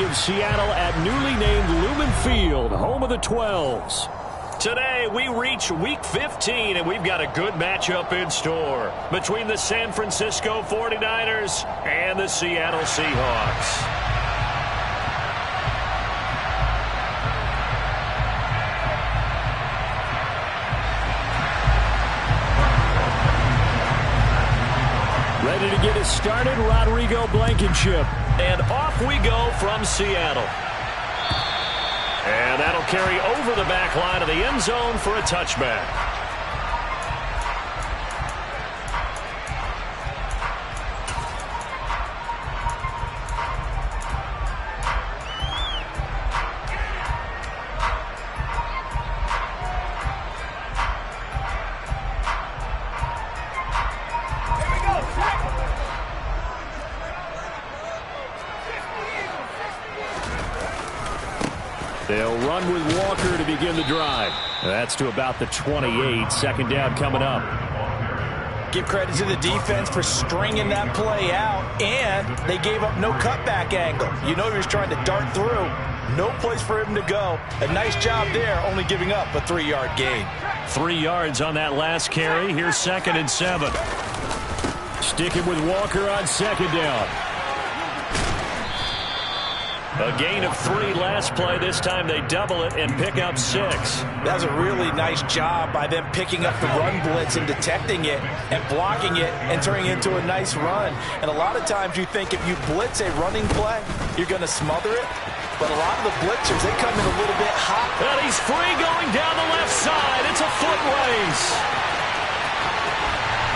of Seattle at newly named Lumen Field, home of the 12s. Today, we reach Week 15, and we've got a good matchup in store between the San Francisco 49ers and the Seattle Seahawks. Ready to get us started, Rodrigo Blankenship. And off we go from Seattle. And that'll carry over the back line of the end zone for a touchback. They'll run with Walker to begin the drive. That's to about the 28. Second down coming up. Give credit to the defense for stringing that play out, and they gave up no cutback angle. You know he was trying to dart through. No place for him to go. A nice job there, only giving up a 3-yard gain. 3 yards on that last carry. Here's 2nd and 7. Sticking with Walker on second down. A gain of 3 last play. This time they double it and pick up 6. That was a really nice job by them picking up the run blitz and detecting it and blocking it and turning it into a nice run. And a lot of times you think if you blitz a running play, you're going to smother it. But a lot of the blitzers, they come in a little bit hot. And he's free going down the left side. It's a foot race.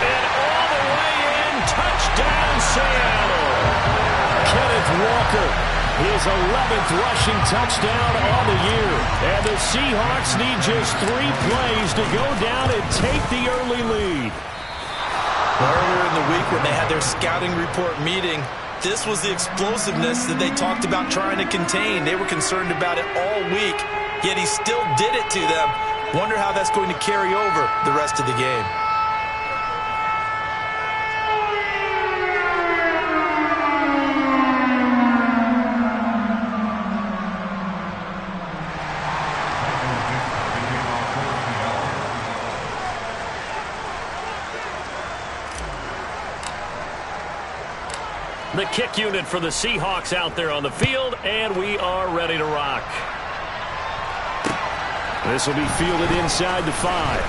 And all the way in, touchdown Seattle. Kenneth Walker. His 11th rushing touchdown on the year. And the Seahawks need just 3 plays to go down and take the early lead. Earlier in the week when they had their scouting report meeting, this was the explosiveness that they talked about trying to contain. They were concerned about it all week, yet he still did it to them. Wonder how that's going to carry over the rest of the game. The kick unit for the Seahawks out there on the field, and we are ready to rock. This will be fielded inside the 5.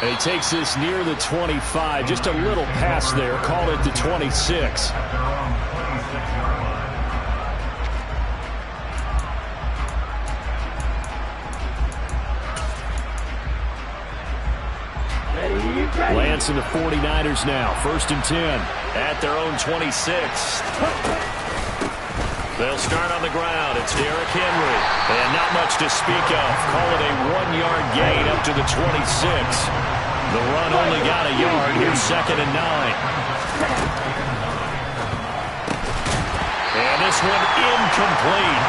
And he takes this near the 25. Just a little pass there. Call it the 26. Lance and the 49ers now. 1st and 10. At their own 26. They'll start on the ground. It's Derrick Henry. And not much to speak of. Call it a 1-yard gain up to the 26. The run only got a yard. Here's 2nd and 9. And this one incomplete.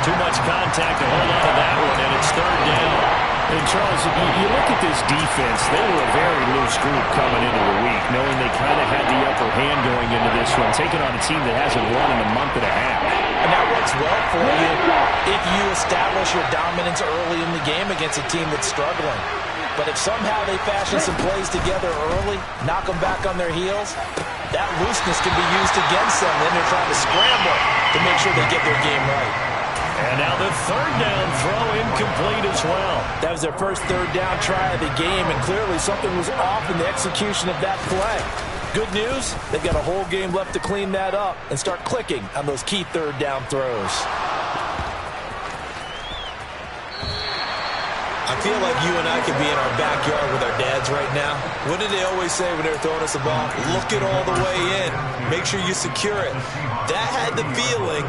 Too much contact to hold on to that one, and it's 3rd down. And Charles, you look at this defense, they were a very loose group coming into the week, knowing they kind of had the upper hand going into this one, taking on a team that hasn't won in a month and a half. And that works well for you if you establish your dominance early in the game against a team that's struggling. But if somehow they fashion some plays together early, knock them back on their heels, that looseness can be used against them. Then they're trying to scramble to make sure they get their game right. And now the 3rd down throw incomplete as well. That was their first 3rd down try of the game, and clearly something was off in the execution of that play. Good news, they've got a whole game left to clean that up and start clicking on those key 3rd down throws. I feel like you and I could be in our backyard with our dads right now. What did they always say when they were throwing us a ball? Look it all the way in. Make sure you secure it. That had the feeling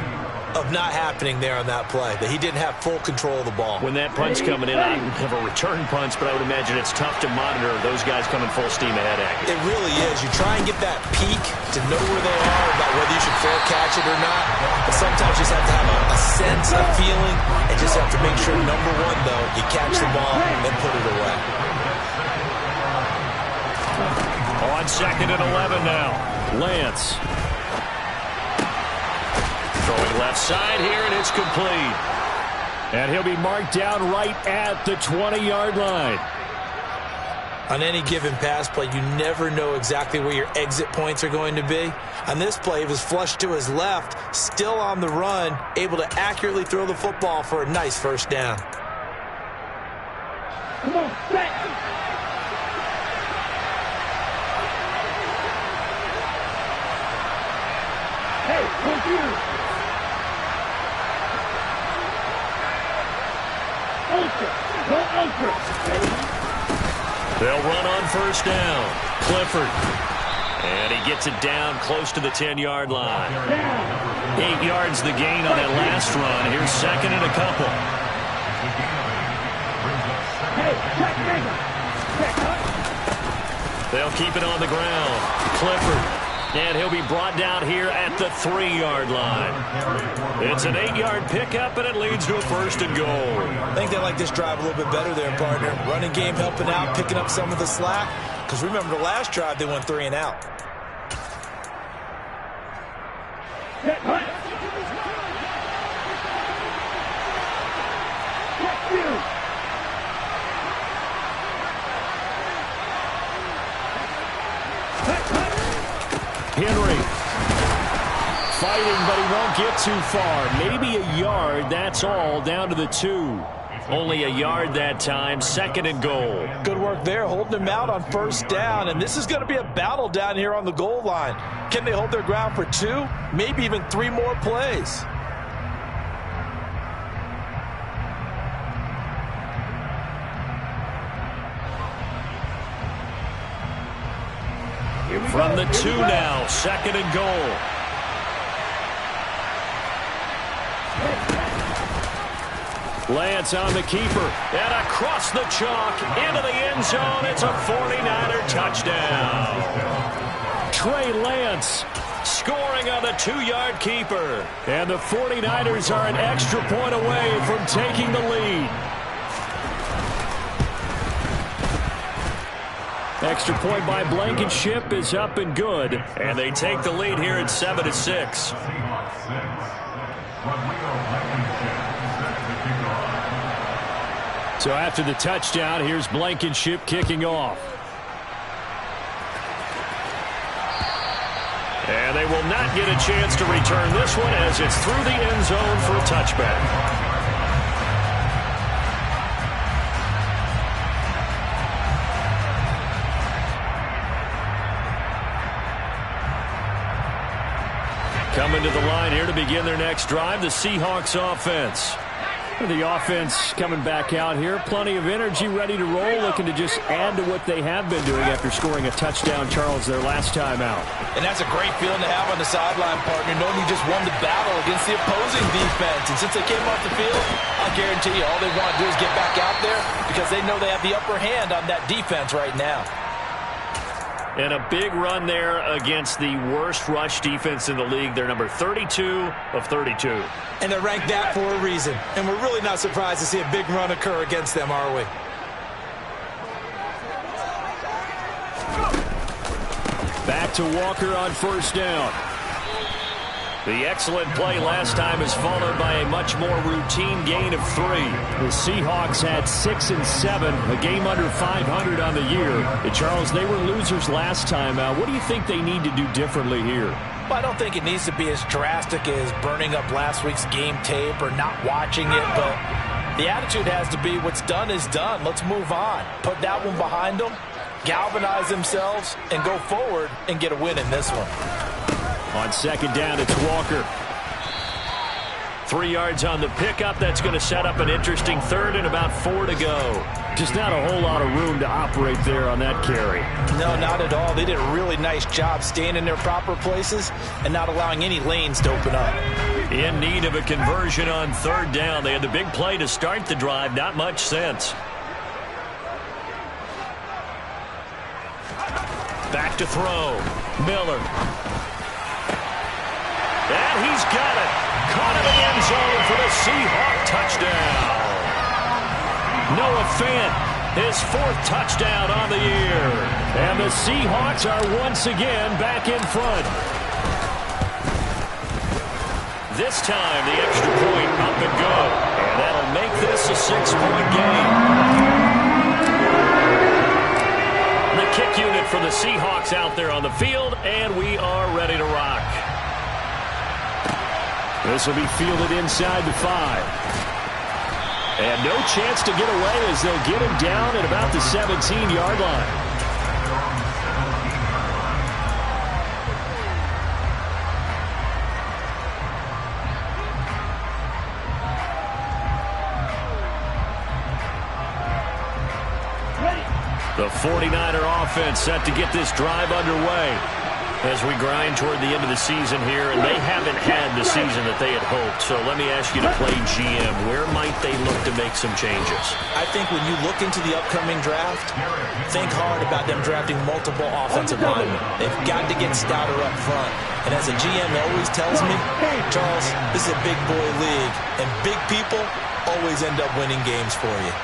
of not happening there on that play, that he didn't have full control of the ball. When that punch coming in, I have a return punch, but I would imagine it's tough to monitor those guys coming full steam ahead at you. It really is. You try and get that peek to know where they are, about whether you should fair catch it or not. But sometimes you just have to have a sense, a feeling, and just have to make sure, number one, though, you catch the ball and put it away. On 2nd and 11 now. Lance. Throwing left side here, and it's complete. And he'll be marked down right at the 20-yard line. On any given pass play, you never know exactly where your exit points are going to be. On this play, he was flushed to his left, still on the run, able to accurately throw the football for a nice first down. Come on, set. Hey, computer. Ultra. Go ultra. They'll run on first down. Clifford. And he gets it down close to the 10-yard line. 8 yards the gain on that last run. Here's second and a couple. They'll keep it on the ground. Clifford. And he'll be brought down here at the 3-yard line. It's an 8-yard pickup, and it leads to a first and goal. I think they like this drive a little bit better there, partner. Running game helping out, picking up some of the slack. Because remember, the last drive, they went 3 and out. Henry fighting, but he won't get too far. Maybe a yard, that's all, down to the 2. Only a yard that time, second and goal. Good work there, holding him out on first down. And this is going to be a battle down here on the goal line. Can they hold their ground for 2, maybe even 3 more plays? From the 2 now, second and goal. Lance on the keeper. And across the chalk, into the end zone. It's a 49er touchdown. Trey Lance scoring on the 2-yard keeper. And the 49ers are an extra point away from taking the lead. Extra point by Blankenship is up and good. And they take the lead here at 7-6. So after the touchdown, here's Blankenship kicking off. And they will not get a chance to return this one as it's through the end zone for a touchback. Coming to the line here to begin their next drive, the Seahawks offense. The offense coming back out here. Plenty of energy, ready to roll, looking to just add to what they have been doing after scoring a touchdown, Charles, their last time out. And that's a great feeling to have on the sideline, partner, knowing you just won the battle against the opposing defense. And since they came off the field, I guarantee you all they want to do is get back out there because they know they have the upper hand on that defense right now. And a big run there against the worst rush defense in the league. They're number 32 of 32. And they're ranked that for a reason. And we're really not surprised to see a big run occur against them, are we? Back to Walker on first down. The excellent play last time is followed by a much more routine gain of 3. The Seahawks had 6 and 7, a game under 500 on the year. And Charles, they were losers last time out. What do you think they need to do differently here? Well, I don't think it needs to be as drastic as burning up last week's game tape or not watching it, but the attitude has to be what's done is done. Let's move on. Put that one behind them, galvanize themselves, and go forward and get a win in this one. On second down, it's Walker. 3 yards on the pickup. That's going to set up an interesting third and about 4 to go. Just not a whole lot of room to operate there on that carry. No, not at all. They did a really nice job staying in their proper places and not allowing any lanes to open up. In need of a conversion on third down. They had the big play to start the drive. Not much sense. Back to throw. Miller. And he's got it. Caught in the end zone for the Seahawk touchdown. Noah Fant, his 4th touchdown on the year. And the Seahawks are once again back in front. This time, the extra point up and good. And that'll make this a 6-point game. The kick unit for the Seahawks out there on the field, and we are ready to rock. This will be fielded inside the 5. And no chance to get away as they'll get him down at about the 17-yard line. The 49er offense set to get this drive underway as we grind toward the end of the season here, and they haven't had the season that they had hoped. So let me ask you to play GM. Where might they look to make some changes? I think when you look into the upcoming draft, think hard about them drafting multiple offensive linemen. They've got to get stouter up front. And as a GM always tells me, Charles, this is a big boy league, and big people always end up winning games for you.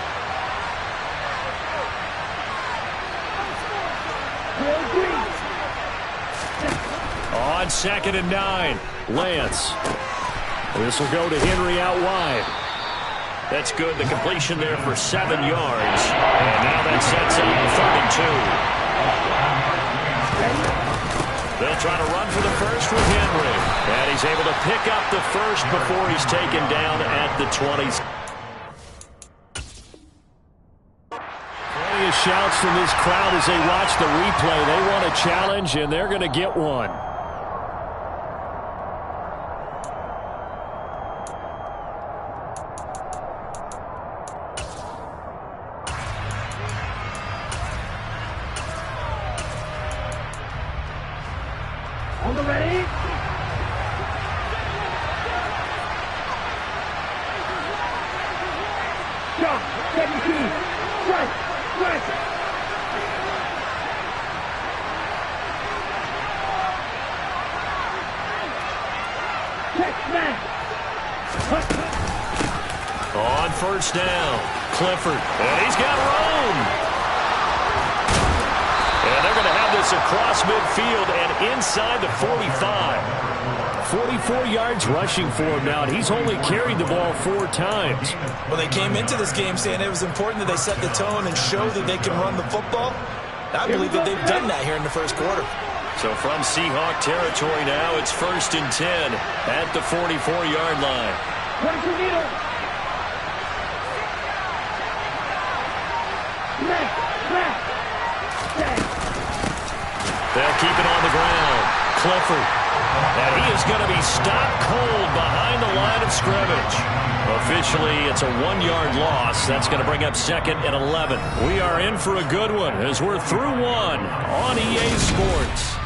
On 2nd and 9, Lance. This will go to Henry out wide. That's good. The completion there for 7 yards. And now that sets up 3rd and 2. They'll try to run for the first with Henry. And he's able to pick up the first before he's taken down at the 20s. Plenty of shouts from this crowd as they watch the replay. They want a challenge, and they're going to get one. On the ready? Shot, 17, strike, strike. Check, smash. On 1st down, Clifford. And he's got room. And they're going to have this across midfield and inside the 45. 44 yards rushing for him now, and he's only carried the ball 4 times. Well, they came into this game saying it was important that they set the tone and show that they can run the football. I believe that they've done that here in the first quarter. So from Seahawk territory now, it's 1st and 10 at the 44-yard line. 22 meters. Smash, smash. They'll keep it on the ground. Clifford. And he is going to be stopped cold behind the line of scrimmage. Officially, it's a 1-yard loss. That's going to bring up 2nd and 11. We are in for a good one as we're through 1 on EA Sports.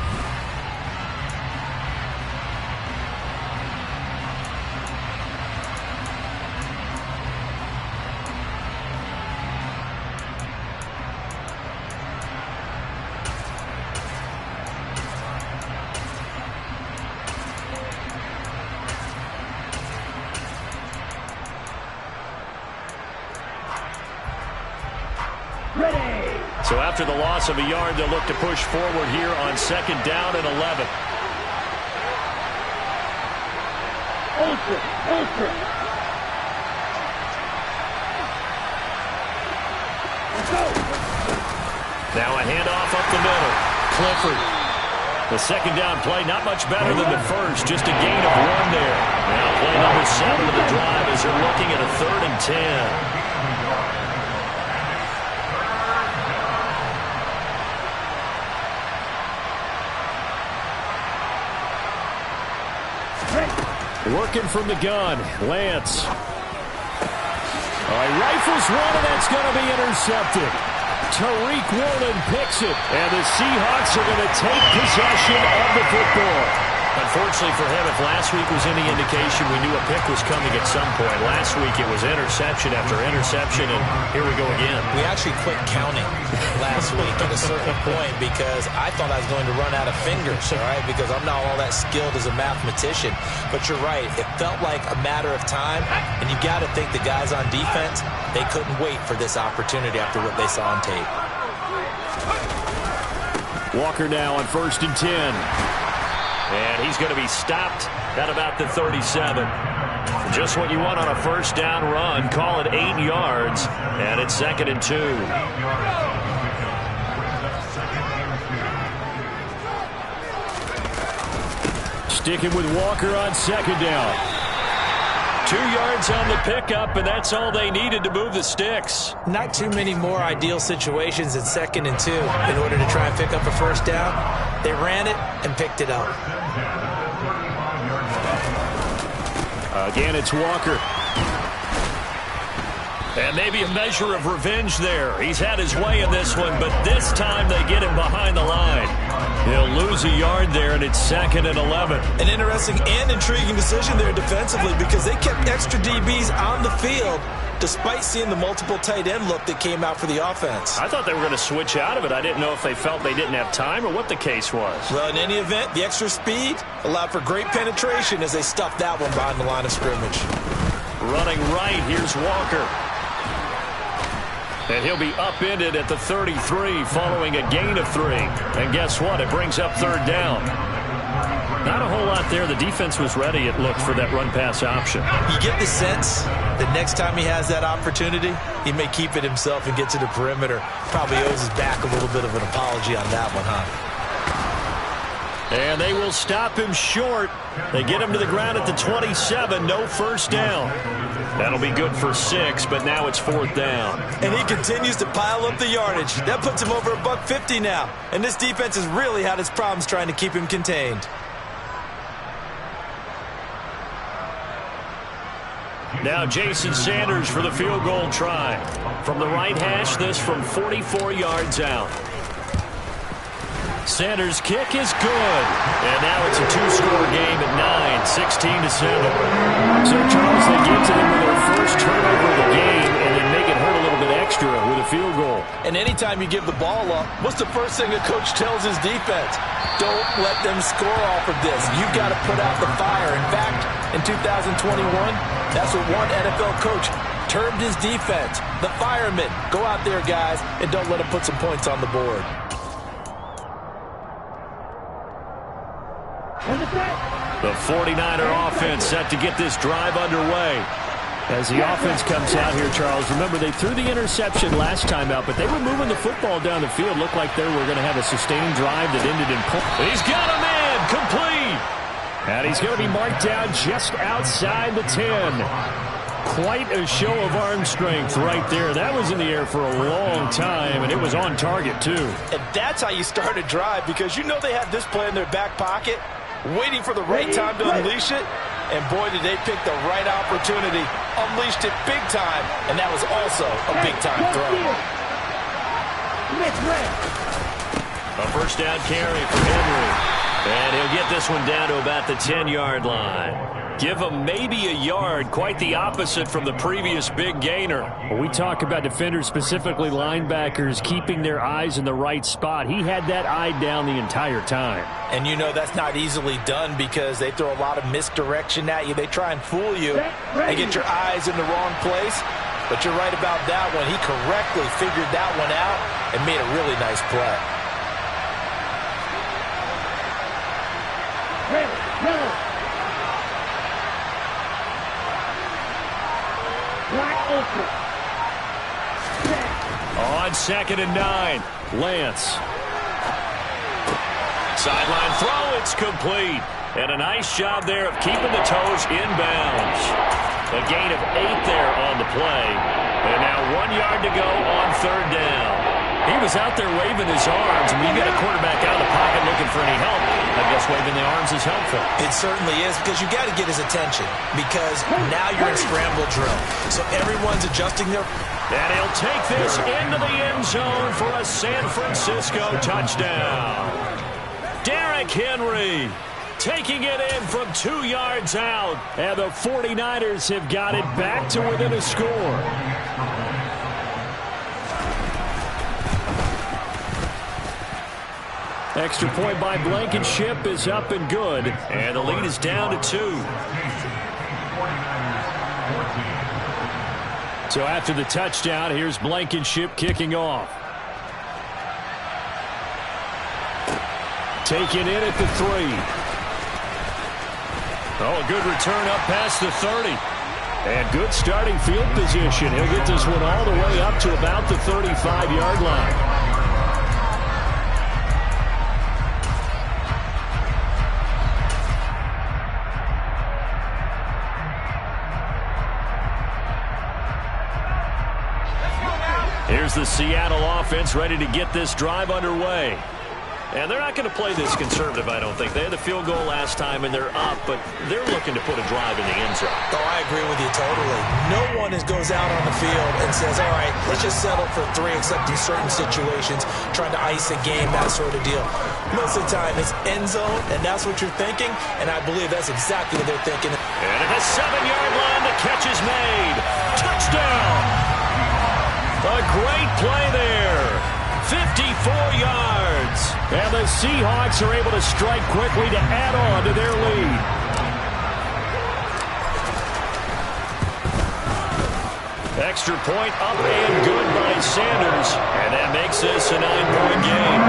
So after the loss of a yard, they'll look to push forward here on 2nd down and 11. Ultra, ultra. Let's go. Now a handoff up the middle. Clifford. The 2nd down play, not much better than the first, just a gain of 1 there. Now play number 7 of the drive as they're looking at a 3rd and 10. Working from the gun, Lance. Rifles one, and that's going to be intercepted. Tariq Woolen picks it, and the Seahawks are going to take possession of the football. Unfortunately for him, if last week was any indication, we knew a pick was coming at some point. Last week it was interception after interception, and here we go again. We actually quit counting last week at a certain point because I thought I was going to run out of fingers, all right, because I'm not all that skilled as a mathematician. But you're right. It felt like a matter of time, and you got to think the guys on defense, they couldn't wait for this opportunity after what they saw on tape. Walker now on 1st and 10. And he's going to be stopped at about the 37. Just what you want on a first down run. Call it 8 yards. And it's 2nd and 2. Sticking with Walker on 2nd down. 2 yards on the pickup, and that's all they needed to move the sticks. Not too many more ideal situations at 2nd and 2 in order to try and pick up a first down. They ran it and picked it up. Again, it's Walker. And maybe a measure of revenge there. He's had his way in this one, but this time they get him behind the line. He'll lose a yard there, and it's 2nd and 11. An interesting and intriguing decision there defensively because they kept extra DBs on the field despite seeing the multiple tight end look that came out for the offense. I thought they were going to switch out of it. I didn't know if they felt they didn't have time or what the case was. Well, in any event, the extra speed allowed for great penetration as they stuffed that one behind the line of scrimmage. Running right, here's Walker. And he'll be upended at the 33 following a gain of 3. And guess what? It brings up 3rd down. Not a whole lot there. The defense was ready, it looked, for that run-pass option. You get the sense that next time he has that opportunity, he may keep it himself and get to the perimeter. Probably owes his back a little bit of an apology on that one, huh? And they will stop him short. They get him to the ground at the 27. No first down. That'll be good for 6, but now it's 4th down. And he continues to pile up the yardage. That puts him over $150 now. And this defense has really had its problems trying to keep him contained. Now Jason Sanders for the field goal try. From the right hash, this from 44 yards out. Sanders' kick is good. And now it's a 2-score game at 9, 16-7. So, Charles, they get to them with their first turnover of the game and then make it hurt a little bit extra with a field goal. And anytime you give the ball up, what's the first thing a coach tells his defense? Don't let them score off of this. You've got to put out the fire. In fact, in 2021, that's what one NFL coach termed his defense. The firemen. Go out there, guys, and don't let them put some points on the board. The 49er offense set to get this drive underway. As the offense comes out here, Charles, remember they threw the interception last time out, but they were moving the football down the field. Looked like they were going to have a sustained drive that ended in points. He's got a man, complete. And he's going to be marked down just outside the 10. Quite a show of arm strength right there. That was in the air for a long time, and it was on target, too. And that's how you start a drive, because you know they have this play in their back pocket, waiting for the right time to unleash it. And boy, did they pick the right opportunity. Unleashed it big time, and that was also a big-time throw. A first down carry for Henry. And he'll get this one down to about the 10-yard line. Give him maybe a yard, quite the opposite from the previous big gainer. When we talk about defenders, specifically linebackers, keeping their eyes in the right spot, he had that eye down the entire time. And you know that's not easily done because they throw a lot of misdirection at you. They try and fool you and get your eyes in the wrong place. But you're right about that one. He correctly figured that one out and made a really nice play. On 2nd and 9, Lance. Sideline throw, it's complete. And a nice job there of keeping the toes inbounds. A gain of 8 there on the play. And now 1 yard to go on 3rd down. He was out there waving his arms. I mean, you got a quarterback out of the pocket looking for any help. I guess waving the arms is helpful. It certainly is, because you got to get his attention, because now you're in scramble drill. So everyone's adjusting their... And he'll take this into the end zone for a San Francisco touchdown. Derrick Henry taking it in from 2 yards out. And the 49ers have got it back to within a score. Extra point by Blankenship is up and good. And the lead is down to 2. So after the touchdown, here's Blankenship kicking off. Taken in at the 3. Oh, a good return up past the 30. And good starting field position. He'll get this one all the way up to about the 35-yard line. Here's the Seattle offense ready to get this drive underway. And they're not going to play this conservative, I don't think. They had the field goal last time, and they're up, but they're looking to put a drive in the end zone. Oh, I agree with you totally. No one goes out on the field and says, all right, let's just settle for 3, except in certain situations, trying to ice a game, that sort of deal. Most of the time, it's end zone, and that's what you're thinking, and I believe that's exactly what they're thinking. And at the 7-yard line, the catch is made. Touchdown! A great play there. 54 yards. And the Seahawks are able to strike quickly to add on to their lead. Extra point up and good by Sanders. And that makes this a 9-point game.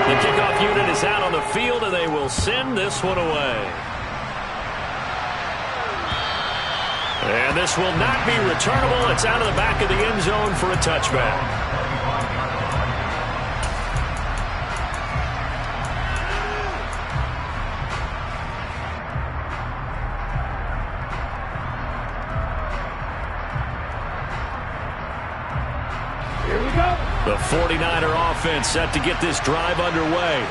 The kickoff unit is out on the field, and they will send this one away. And this will not be returnable. It's out of the back of the end zone for a touchback. The 49er offense set to get this drive underway.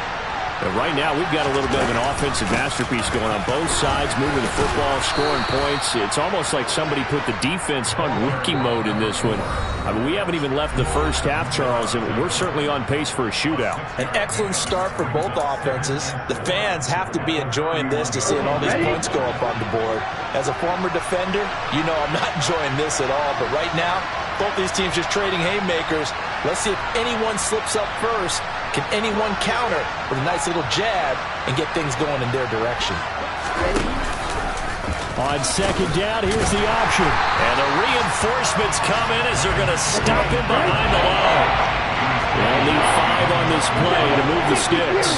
And right now, we've got a little bit of an offensive masterpiece going on both sides, moving the football, scoring points. It's almost like somebody put the defense on rookie mode in this one. I mean, we haven't even left the first half, Charles, and we're certainly on pace for a shootout. An excellent start for both offenses. The fans have to be enjoying this to seeing all these points go up on the board. As a former defender, you know I'm not enjoying this at all. But right now, both these teams just trading haymakers. Let's see if anyone slips up first. Can anyone counter with a nice little jab and get things going in their direction? On second down, here's the option. And the reinforcements come in as they're going to stop him behind the line. They'll need 5 on this play to move the sticks.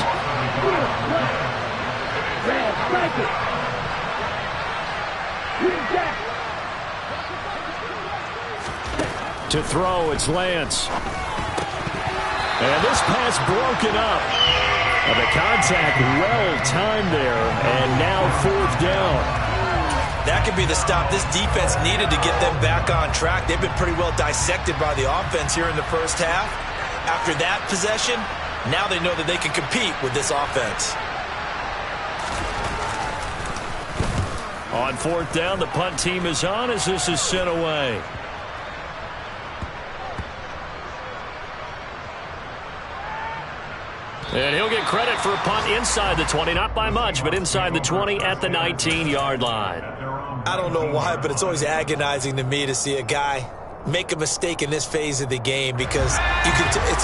To throw, it's Lance. And this pass broken up. And the contact well-timed there. And now 4th down. That could be the stop this defense needed to get them back on track. They've been pretty well dissected by the offense here in the first half. After that possession, now they know that they can compete with this offense. On 4th down, the punt team is on as this is sent away. And he'll get credit for a punt inside the 20, not by much, but inside the 20 at the 19-yard line. I don't know why, but it's always agonizing to me to see a guy make a mistake in this phase of the game because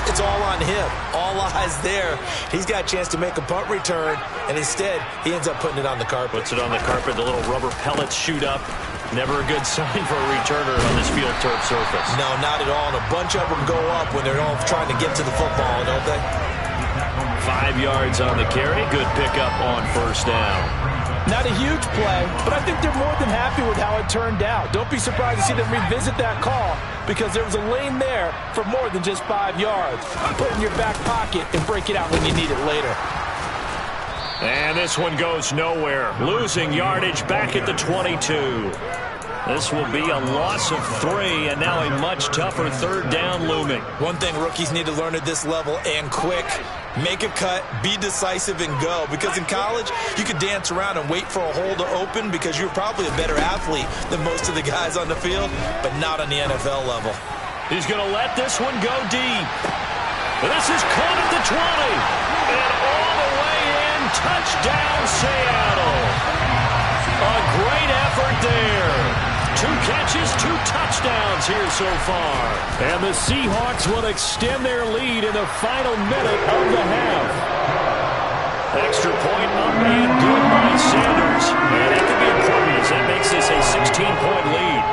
it's all on him. All eyes there. He's got a chance to make a punt return, and instead he ends up putting it on the carpet. Puts it on the carpet. The little rubber pellets shoot up. Never a good sign for a returner on this field turf surface. No, not at all. And a bunch of them go up when they're all trying to get to the football, don't they? 5 yards on the carry. Good pickup on 1st down. Not a huge play, but I think they're more than happy with how it turned out. Don't be surprised to see them revisit that call because there was a lane there for more than just 5 yards. Put it in your back pocket and break it out when you need it later. And this one goes nowhere. Losing yardage back at the 22. This will be a loss of 3, and now a much tougher 3rd down looming. One thing rookies need to learn at this level, and quick, make a cut, be decisive, and go. Because in college, you could dance around and wait for a hole to open because you're probably a better athlete than most of the guys on the field, but not on the NFL level. He's going to let this one go deep. And this is caught at the 20. And all the way in, touchdown Seattle. A great effort there. 2 catches, 2 touchdowns here so far. And the Seahawks will extend their lead in the final minute of the half. Extra point up and good by Sanders. And that could be important as that makes this a 16-point lead.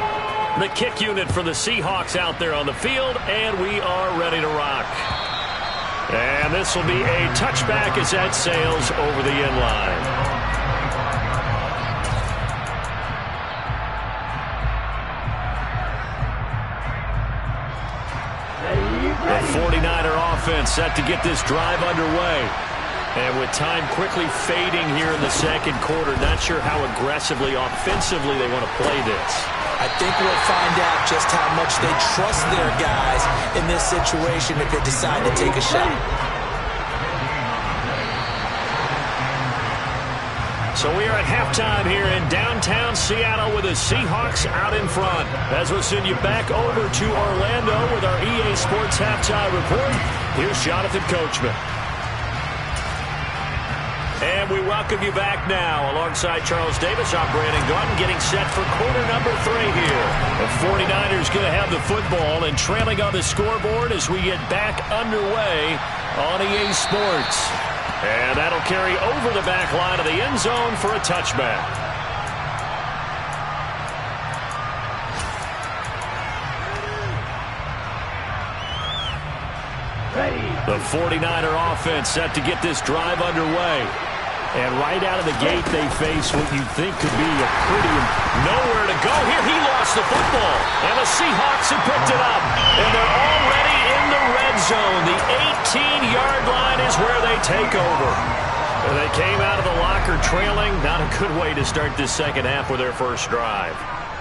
The kick unit for the Seahawks out there on the field, and we are ready to rock. And this will be a touchback as that sails over the end line. The 49er offense set to get this drive underway. And with time quickly fading here in the second quarter, not sure how aggressively, offensively they want to play this. I think we'll find out just how much they trust their guys in this situation if they decide to take a shot. So we are at halftime here in downtown Seattle with the Seahawks out in front. As we send you back over to Orlando with our EA Sports Halftime Report, here's Jonathan Coachman. And we welcome you back now. Alongside Charles Davis, I'm Brandon Gaudin, getting set for quarter number 3 here. The 49ers going to have the football and trailing on the scoreboard as we get back underway on EA Sports. And that'll carry over the back line of the end zone for a touchback. The 49er offense set to get this drive underway. And right out of the gate, they face what you think could be a pretty nowhere to go. Here, he lost the football. And the Seahawks have picked it up. And they're already in the red zone. The 18-yard line is where they take over. And they came out of the locker trailing. Not a good way to start this second half with their first drive.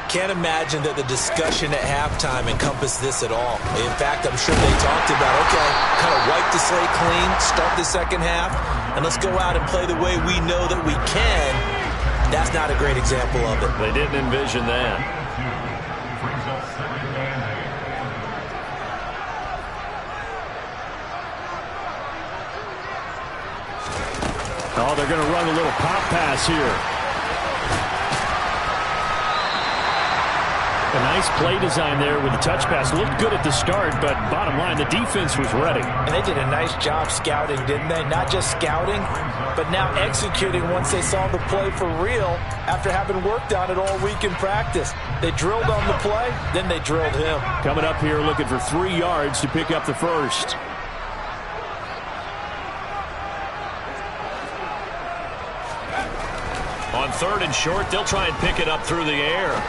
Can't imagine that the discussion at halftime encompassed this at all. In fact, I'm sure they talked about, okay, kind of wipe the slate clean, start the second half, and let's go out and play the way we know that we can. That's not a great example of it. They didn't envision that. Oh, they're going to run a little pop pass here. A nice play design there with the touch pass. Looked good at the start, but bottom line, the defense was ready. And they did a nice job scouting, didn't they? Not just scouting, but now executing once they saw the play for real after having worked on it all week in practice. They drilled on the play, then they drilled him. Coming up here looking for 3 yards to pick up the first. On 3rd and short, they'll try and pick it up through the air.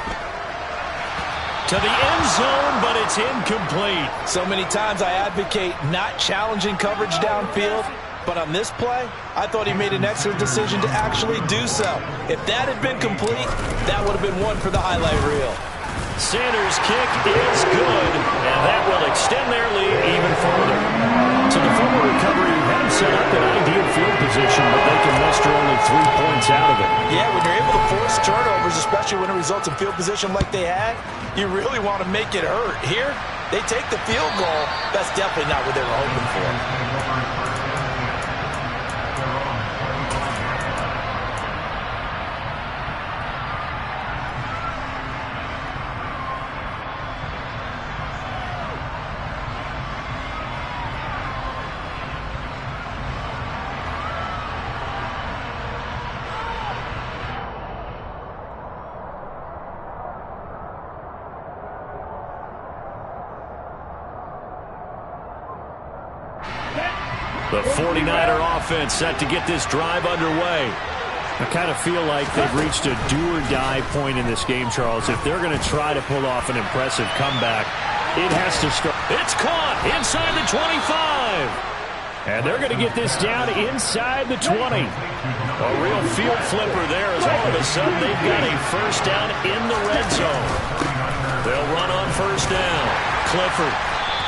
To the end zone, but it's incomplete. So many times I advocate not challenging coverage downfield, but on this play, I thought he made an excellent decision to actually do so. If that had been complete, that would have been one for the highlight reel. Sanders' kick is good, and that will extend their lead even further. So the fumble recovery had set up an ideal field position, but they can muster only 3 points out of it. Yeah, when you're able to force turnovers, especially when it results in field position like they had, you really want to make it hurt. Here, they take the field goal. That's definitely not what they were hoping for. The 49er offense set to get this drive underway. I kind of feel like they've reached a do-or-die point in this game, Charles. If they're going to try to pull off an impressive comeback, it has to start. It's caught inside the 25. And they're going to get this down inside the 20. A real field flipper there as all of a sudden they've got a first down in the red zone. They'll run on first down. Clifford.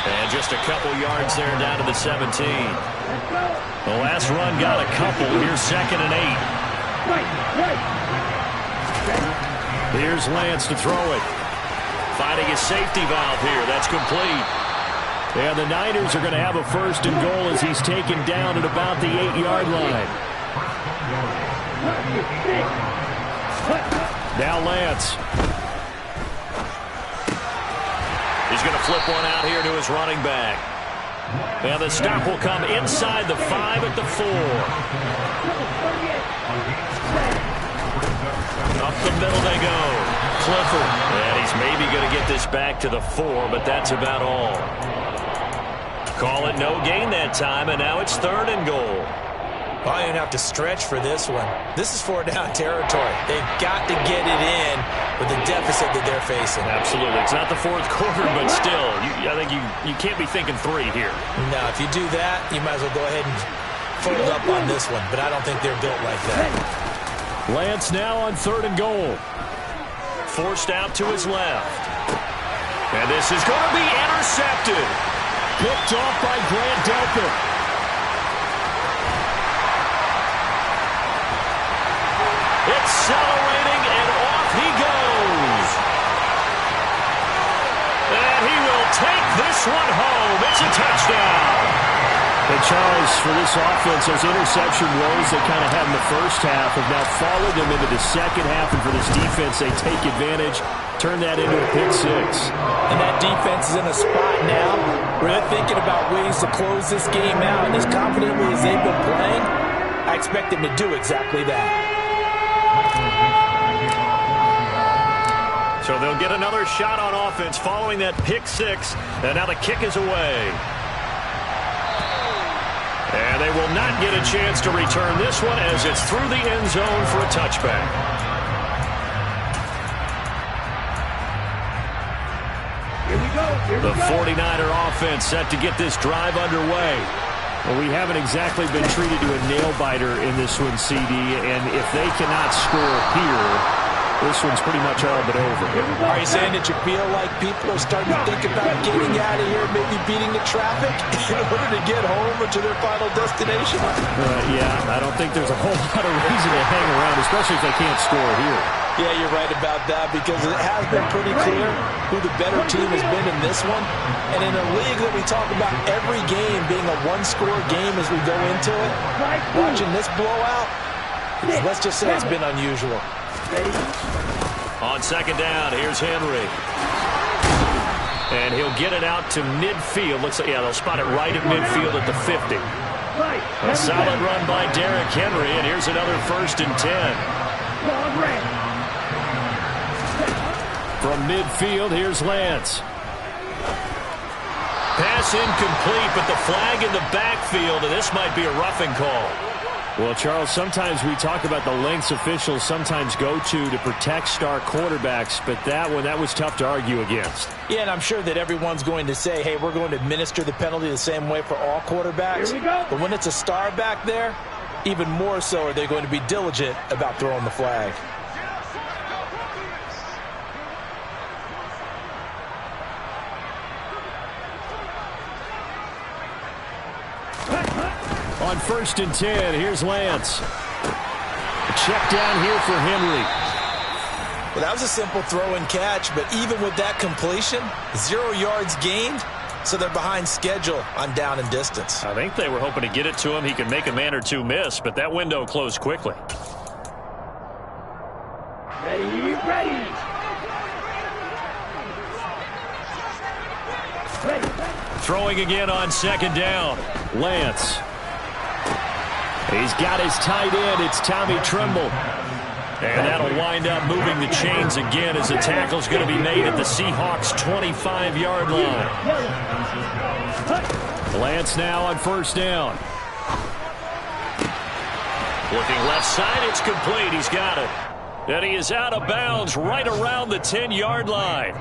And just a couple yards there down to the 17. The last run got a couple. Here's 2nd and 8. Here's Lance to throw it. Finding a safety valve here. That's complete. And the Niners are going to have a 1st and goal as he's taken down at about the 8-yard line. Now Lance. He's going to flip one out here to his running back. And the stop will come inside the 5 at the 4. Up the middle they go. Clifford. And he's maybe going to get this back to the 4, but that's about all. Call it no gain that time, and now it's 3rd and goal. Well, you don't have to stretch for this one. This is 4-down territory. They've got to get it in with the deficit that they're facing. Absolutely. It's not the 4th quarter, but still, I think you can't be thinking 3 here. No, if you do that, you might as well go ahead and fold up on this one, but I don't think they're built like that. Lance now on 3rd and goal. Forced out to his left. And this is going to be intercepted. Picked off by Grant Delpit. Accelerating, and off he goes. And he will take this one home. It's a touchdown. And Charles, for this offense, those interception woes they kind of had in the first half have now followed them into the second half. And for this defense, they take advantage, turn that into a pick 6. And that defense is in a spot now where they're thinking about ways to close this game out. And as confidently as they've been playing, I expect them to do exactly that. So they'll get another shot on offense following that pick 6. And now the kick is away. And they will not get a chance to return this one as it's through the end zone for a touchback. Here we go. The 49er offense set to get this drive underway. Well, we haven't exactly been treated to a nail-biter in this one, CD, and if they cannot score here, this one's pretty much all but over. Are you saying that you feel like people are starting to think about getting out of here, maybe beating the traffic in order to get home or to their final destination? Yeah, I don't think there's a whole lot of reason to hang around, especially if they can't score here. Yeah, you're right about that because it has been pretty clear who the better team has been in this one. And in a league that we talk about every game being a one-score game as we go into it, watching this blowout, let's just say it's been unusual. On 2nd down, here's Henry. And he'll get it out to midfield. Looks like, yeah, they'll spot it right at midfield at the 50. A solid run by Derrick Henry, and here's another 1st and 10. From midfield, here's Lance. Pass incomplete, but the flag in the backfield, and this might be a roughing call. Well, Charles, sometimes we talk about the lengths officials sometimes go to protect star quarterbacks, but that was tough to argue against. Yeah, and I'm sure that everyone's going to say, hey, we're going to administer the penalty the same way for all quarterbacks. Here we go. But when it's a star back there, even more so are they going to be diligent about throwing the flag. On 1st and 10, here's Lance. A check down here for Henry. Well, that was a simple throw and catch, but even with that completion, 0 yards gained, so they're behind schedule on down and distance. I think they were hoping to get it to him. He could make a man or two miss, but that window closed quickly. Ready. Throwing again on 2nd down. Lance. He's got his tight end. It's Tommy Tremble. And that'll wind up moving the chains again as the tackle's going to be made at the Seahawks' 25-yard line. Lance now on 1st down. Looking left side, it's complete. He's got it. And he is out of bounds right around the 10-yard line.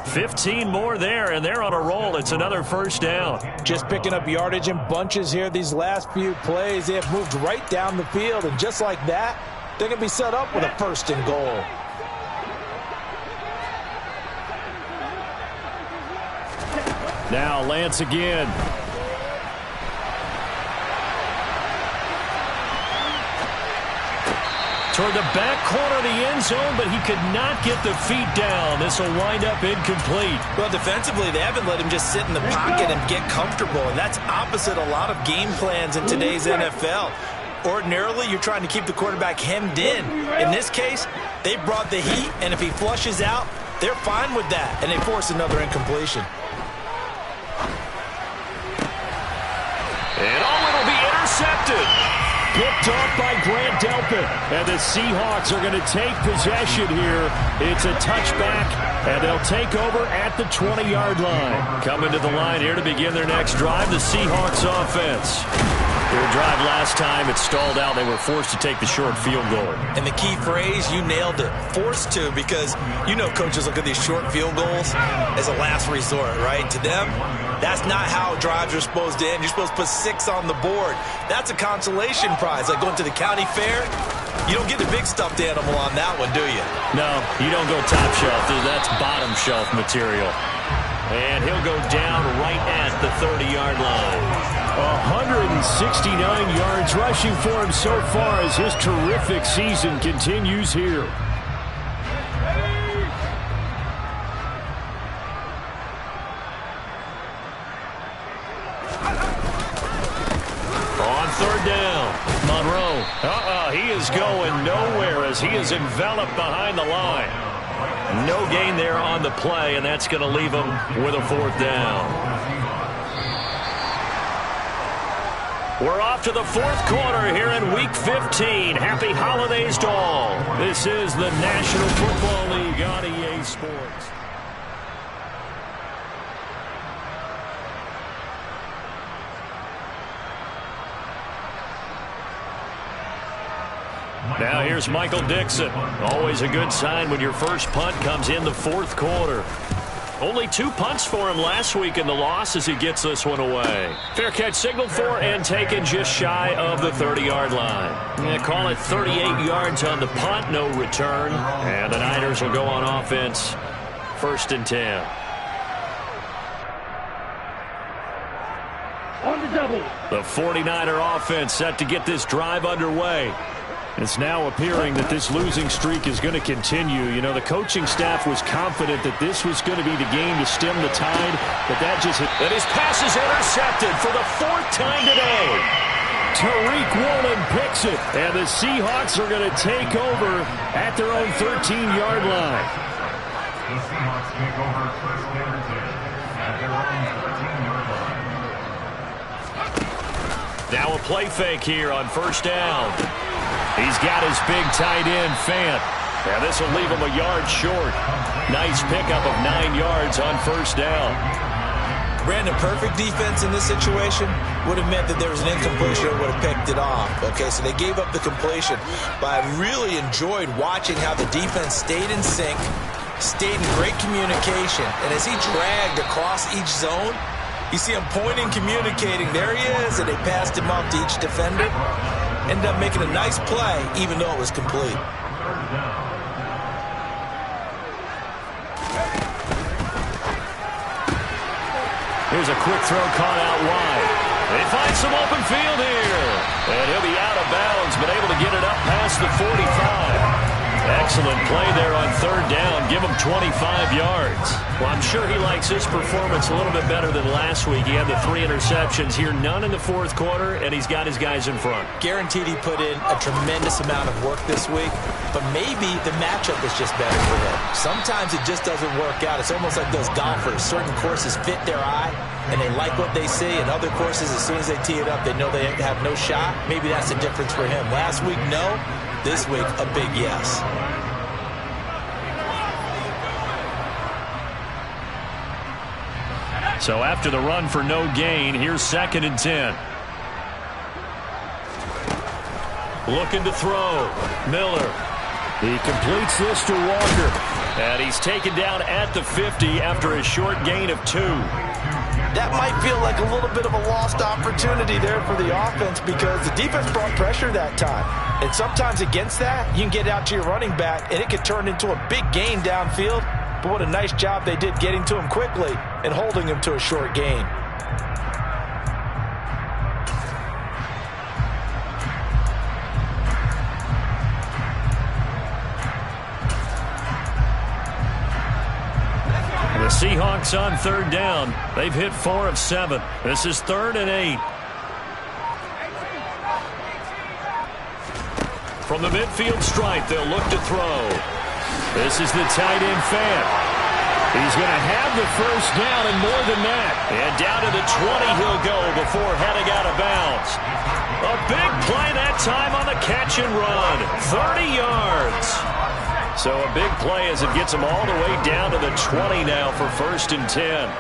15 more there, and they're on a roll. It's another 1st down. Just picking up yardage in bunches here these last few plays. They have moved right down the field, and just like that, they're going to be set up with a 1st and goal. Now Lance again. Toward the back corner of the end zone, but he could not get the feet down. This will wind up incomplete. Well, defensively, they haven't let him just sit in the pocket and get comfortable, and that's opposite a lot of game plans in today's NFL. Ordinarily, you're trying to keep the quarterback hemmed in. In this case, they brought the heat, and if he flushes out, they're fine with that, and they force another incompletion. And it'll be intercepted. picked off by Grant Delpit. And the Seahawks are going to take possession here. It's a touchback, and they'll take over at the 20-yard line. Coming to the line here to begin their next drive, the Seahawks offense. Their drive last time, it stalled out. They were forced to take the short field goal. And the key phrase, you nailed it, forced to, because you know coaches look at these short field goals as a last resort, right? To them, that's not how drives are supposed to end. You're supposed to put 6 on the board. That's a consolation prize, like going to the county fair. You don't get the big stuffed animal on that one, do you? No, you don't go top shelf. That's bottom shelf material. And he'll go down right at the 30-yard line. 169 yards rushing for him so far as his terrific season continues here. On third down, Monroe. He is going nowhere as he is enveloped behind the line. No gain there on the play, and that's going to leave him with a 4th down. We're off to the 4th quarter here in Week 15. Happy holidays to all. This is the National Football League on EA Sports. Now here's Michael Dixon. Always a good sign when your first punt comes in the 4th quarter. Only 2 punts for him last week in the loss as he gets this one away. Fair catch signaled for and taken just shy of the 30-yard line. Call it 38 yards on the punt, no return. And the Niners will go on offense, 1st and 10. On the double. The 49er offense set to get this drive underway. It's now appearing that this losing streak is going to continue. You know, the coaching staff was confident that this was going to be the game to stem the tide, but that just hit. And his pass is intercepted for the 4th time today. Tariq Woolen picks it, and the Seahawks are going to take over at their own 13-yard line. The Seahawks take over first and 10 at their own 13-yard line. Now a play fake here on 1st down. He's got his big tight end, Fant. And this will leave him a yard short. Nice pickup of 9 yards on 1st down. Brandon, perfect defense in this situation would have meant that there was an incompletion that would have picked it off. Okay, so they gave up the completion. But I really enjoyed watching how the defense stayed in sync, stayed in great communication. And as he dragged across each zone, you see him pointing, communicating. There he is, and they passed him off to each defender. Ended up making a nice play, even though it was complete. Here's a quick throw caught out wide. They find some open field here. And he'll be out of bounds, but able to get it up past the 45. Excellent play there on 3rd down. Give him 25 yards. Well, I'm sure he likes his performance a little bit better than last week. He had the 3 interceptions here, none in the 4th quarter, and he's got his guys in front. Guaranteed he put in a tremendous amount of work this week, but maybe the matchup is just better for him. Sometimes it just doesn't work out. It's almost like those golfers. Certain courses fit their eye, and they like what they see, and other courses, as soon as they tee it up, they know they have no shot. Maybe that's the difference for him. Last week, no. This week, a big yes. So after the run for no gain, here's 2nd and 10. Looking to throw. Miller. He completes this to Walker. And he's taken down at the 50 after a short gain of 2. That might feel like a little bit of a lost opportunity there for the offense because the defense brought pressure that time. And sometimes against that, you can get out to your running back, and it could turn into a big gain downfield. But what a nice job they did getting to him quickly and holding him to a short gain. The Seahawks on 3rd down. They've hit 4 of 7. This is 3rd and 8. From the midfield stripe, they'll look to throw. This is the tight end, Fant. He's going to have the 1st down and more than that. And down to the 20 he'll go before heading out of bounds. A big play that time on the catch and run. 30 yards. So a big play as it gets them all the way down to the 20 now for 1st and 10.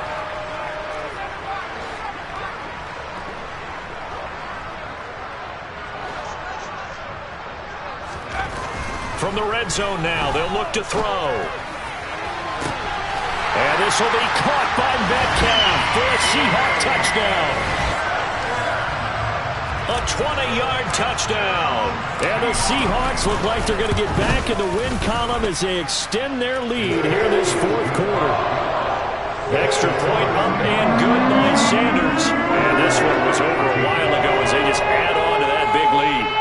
From the red zone now, they'll look to throw. And this will be caught by Metcalf for a Seahawk touchdown. A 20-yard touchdown. And the Seahawks look like they're going to get back in the win column as they extend their lead here this 4th quarter. Extra point up and good by Sanders. And this one was over a while ago as they just add on to that big lead.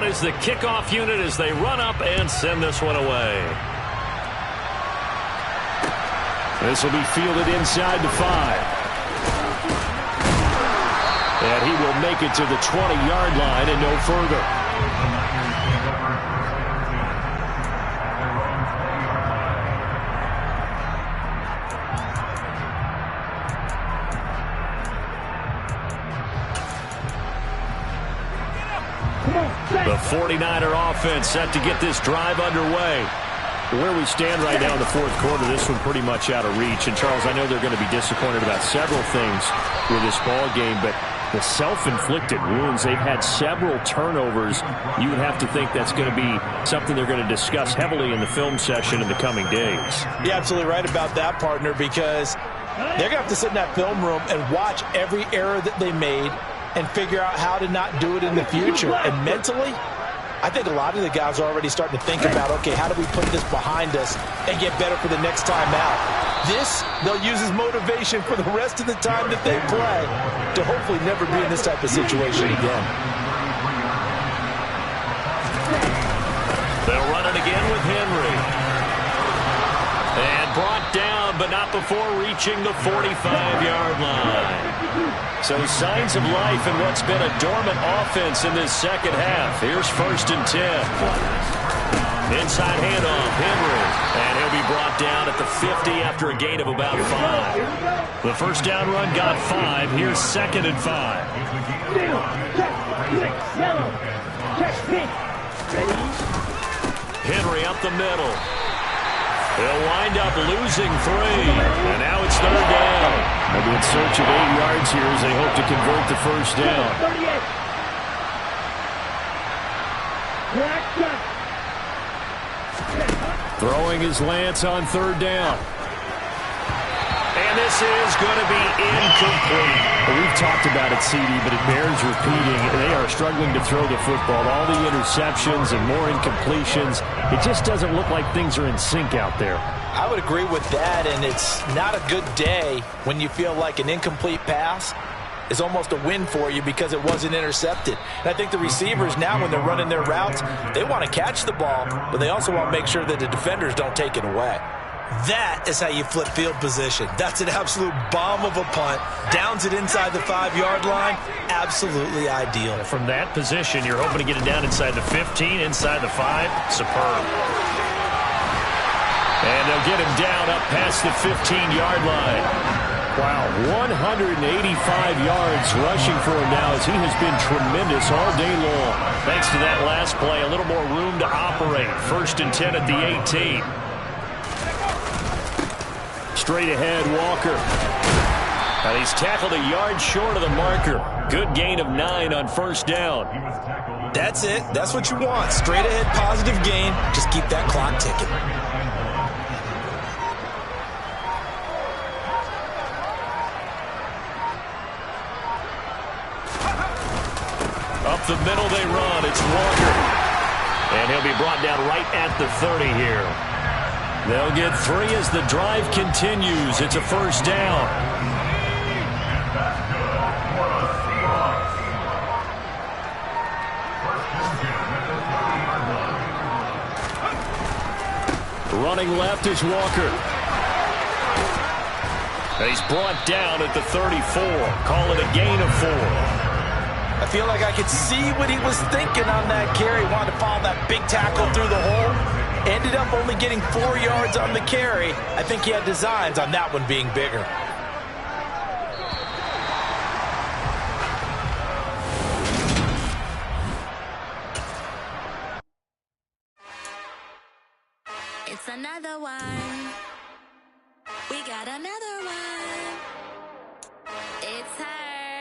Is the kickoff unit as they run up and send this one away. This will be fielded inside the 5. And he will make it to the 20-yard line and no further. The 49er offense set to get this drive underway. Where we stand right now in the 4th quarter, this one pretty much out of reach. And, Charles, I know they're going to be disappointed about several things with this ball game, but the self-inflicted wounds, they've had several turnovers. You would have to think that's going to be something they're going to discuss heavily in the film session in the coming days. You're absolutely right about that, partner, because they're going to have to sit in that film room and watch every error that they made and figure out how to not do it in the future. And mentally, I think a lot of the guys are already starting to think about, okay, how do we put this behind us and get better for the next time out? This, they'll use as motivation for the rest of the time that they play to hopefully never be in this type of situation again. They'll run it again with Henry. And brought down, but not before reaching the 45-yard line. So signs of life in what's been a dormant offense in this second half. Here's 1st and 10. Inside handoff, Henry. And he'll be brought down at the 50 after a gain of about 5. The first down run got 5. Here's 2nd and 5. Henry up the middle. They'll wind up losing 3. And now it's 3rd down. They'll be in search of 8 yards here as they hope to convert the first down. Throwing his Lance on 3rd down. And this is going to be incomplete. Well, we've talked about it, CD, but it bears repeating. They are struggling to throw the football. All the interceptions and more incompletions. It just doesn't look like things are in sync out there. I would agree with that, and it's not a good day when you feel like an incomplete pass is almost a win for you because it wasn't intercepted. And I think the receivers now, when they're running their routes, they want to catch the ball, but they also want to make sure that the defenders don't take it away. That is how you flip field position. That's an absolute bomb of a punt. Downs it inside the 5-yard line. Absolutely ideal. From that position, you're hoping to get it down inside the 15, inside the 5. Superb. And they'll get him down up past the 15-yard line. Wow, 185 yards rushing for him now as he has been tremendous all day long. Thanks to that last play, a little more room to operate. 1st and 10 at the 18. Straight ahead, Walker. And he's tackled a yard short of the marker. Good gain of 9 on 1st down. That's it. That's what you want. Straight ahead, positive gain. Just keep that clock ticking. Up the middle they run. It's Walker. And he'll be brought down right at the 30 here. They'll get 3 as the drive continues. It's a 1st down. Running left is Walker. He's brought down at the 34. Call it a gain of 4. I feel like I could see what he was thinking on that carry. Wanted to follow that big tackle through the hole. Ended up only getting 4 yards on the carry. I think he had designs on that one being bigger. It's another one. We got another one.